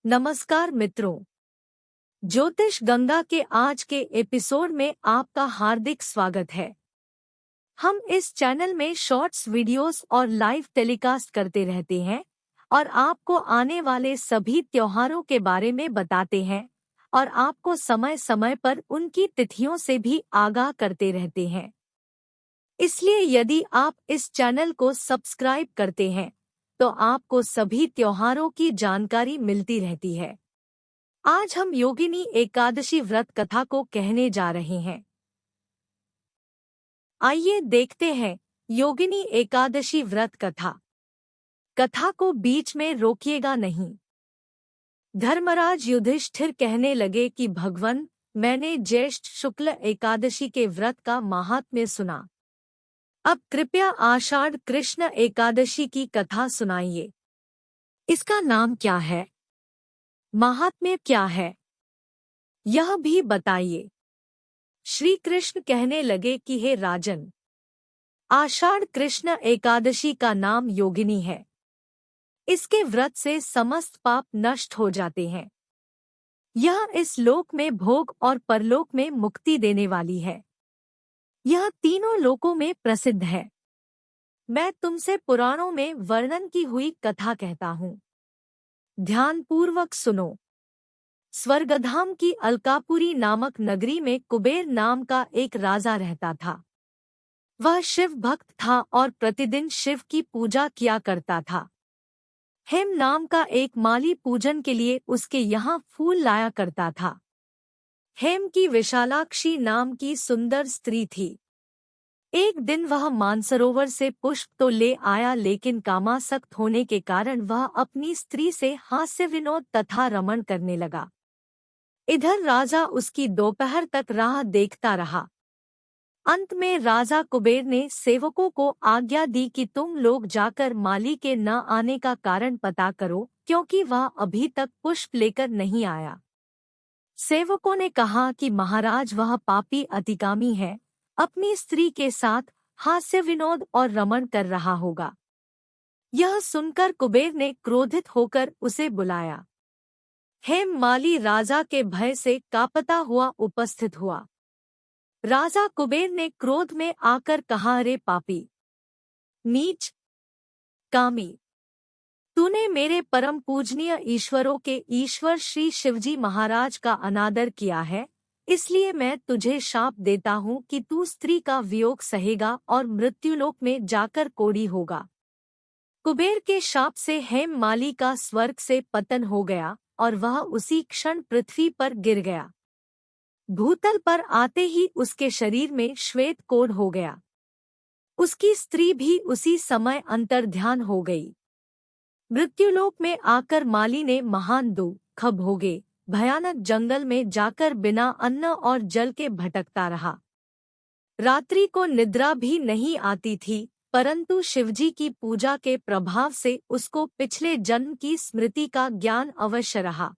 नमस्कार मित्रों, ज्योतिष गंगा के आज के एपिसोड में आपका हार्दिक स्वागत है। हम इस चैनल में शॉर्ट्स वीडियोस और लाइव टेलीकास्ट करते रहते हैं और आपको आने वाले सभी त्योहारों के बारे में बताते हैं और आपको समय समय पर उनकी तिथियों से भी आगाह करते रहते हैं। इसलिए यदि आप इस चैनल को सब्सक्राइब करते हैं तो आपको सभी त्योहारों की जानकारी मिलती रहती है। आज हम योगिनी एकादशी व्रत कथा को कहने जा रहे हैं। आइए देखते हैं योगिनी एकादशी व्रत कथा। कथा को बीच में रोकिएगा नहीं। धर्मराज युधिष्ठिर कहने लगे कि भगवन, मैंने ज्येष्ठ शुक्ल एकादशी के व्रत का महात्म्य सुना। अब कृपया आषाढ़ कृष्ण एकादशी की कथा सुनाइए। इसका नाम क्या है, महात्म्य क्या है, यह भी बताइए। श्री कृष्ण कहने लगे कि हे राजन, आषाढ़ कृष्ण एकादशी का नाम योगिनी है। इसके व्रत से समस्त पाप नष्ट हो जाते हैं। यह इस लोक में भोग और परलोक में मुक्ति देने वाली है। यह तीनों लोकों में प्रसिद्ध है। मैं तुमसे पुराणों में वर्णन की हुई कथा कहता हूँ, ध्यानपूर्वक सुनो। स्वर्गधाम की अलकापुरी नामक नगरी में कुबेर नाम का एक राजा रहता था। वह शिव भक्त था और प्रतिदिन शिव की पूजा किया करता था। हेम नाम का एक माली पूजन के लिए उसके यहाँ फूल लाया करता था। हेम की विशालाक्षी नाम की सुंदर स्त्री थी। एक दिन वह मानसरोवर से पुष्प तो ले आया, लेकिन कामासक्त होने के कारण वह अपनी स्त्री से हास्य विनोद तथा रमण करने लगा। इधर राजा उसकी दोपहर तक राह देखता रहा। अंत में राजा कुबेर ने सेवकों को आज्ञा दी कि तुम लोग जाकर माली के न आने का कारण पता करो, क्योंकि वह अभी तक पुष्प लेकर नहीं आया। सेवकों ने कहा कि महाराज, वह पापी अतिकामी है, अपनी स्त्री के साथ हास्य विनोद और रमण कर रहा होगा। यह सुनकर कुबेर ने क्रोधित होकर उसे बुलाया। हेम माली राजा के भय से कांपता हुआ उपस्थित हुआ। राजा कुबेर ने क्रोध में आकर कहा, अरे पापी, नीच, कामी, तूने मेरे परम पूजनीय ईश्वरों के ईश्वर श्री शिवजी महाराज का अनादर किया है, इसलिए मैं तुझे शाप देता हूँ कि तू स्त्री का वियोग सहेगा और मृत्युलोक में जाकर कोढ़ी होगा। कुबेर के शाप से हेम माली का स्वर्ग से पतन हो गया और वह उसी क्षण पृथ्वी पर गिर गया। भूतल पर आते ही उसके शरीर में श्वेत कोढ़ हो गया। उसकी स्त्री भी उसी समय अंतर्ध्यान हो गई। मृत्युलोक में आकर माली ने महान दुख भोगे, भयानक जंगल में जाकर बिना अन्न और जल के भटकता रहा। रात्रि को निद्रा भी नहीं आती थी, परंतु शिवजी की पूजा के प्रभाव से उसको पिछले जन्म की स्मृति का ज्ञान अवश्य रहा।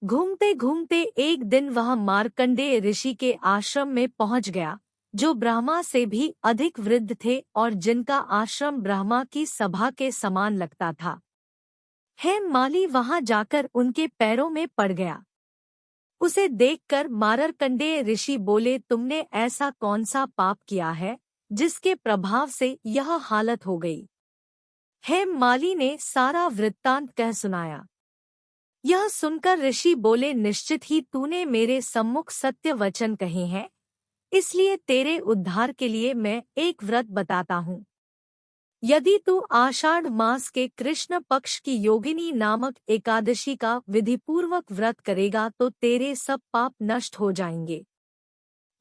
घूमते घूमते एक दिन वह मार्कंडेय ऋषि के आश्रम में पहुंच गया, जो ब्रह्मा से भी अधिक वृद्ध थे और जिनका आश्रम ब्रह्मा की सभा के समान लगता था। हेम माली वहां जाकर उनके पैरों में पड़ गया। उसे देखकर मार्कंडेय ऋषि बोले, तुमने ऐसा कौन सा पाप किया है जिसके प्रभाव से यह हालत हो गई। हेम माली ने सारा वृत्तांत कह सुनाया। यह सुनकर ऋषि बोले, निश्चित ही तूने मेरे सम्मुख सत्य वचन कहे हैं, इसलिए तेरे उद्धार के लिए मैं एक व्रत बताता हूँ। यदि तू आषाढ़ मास के कृष्ण पक्ष की योगिनी नामक एकादशी का विधिपूर्वक व्रत करेगा तो तेरे सब पाप नष्ट हो जाएंगे।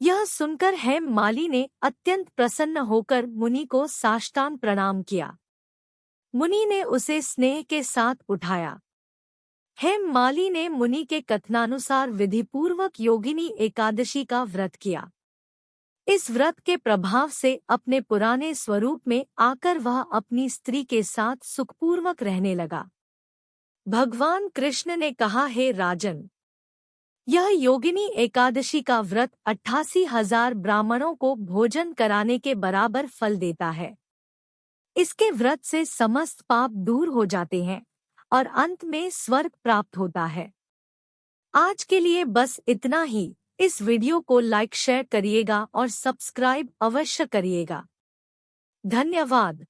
यह सुनकर हेम माली ने अत्यंत प्रसन्न होकर मुनि को साष्टांग प्रणाम किया। मुनि ने उसे स्नेह के साथ उठाया। हेम माली ने मुनि के कथनानुसार विधिपूर्वक योगिनी एकादशी का व्रत किया। इस व्रत के प्रभाव से अपने पुराने स्वरूप में आकर वह अपनी स्त्री के साथ सुखपूर्वक रहने लगा। भगवान कृष्ण ने कहा, हे राजन, यह योगिनी एकादशी का व्रत 88,000 ब्राह्मणों को भोजन कराने के बराबर फल देता है। इसके व्रत से समस्त पाप दूर हो जाते हैं, और अंत में स्वर्ग प्राप्त होता है। आज के लिए बस इतना ही। इस वीडियो को लाइक शेयर करिएगा और सब्सक्राइब अवश्य करिएगा। धन्यवाद।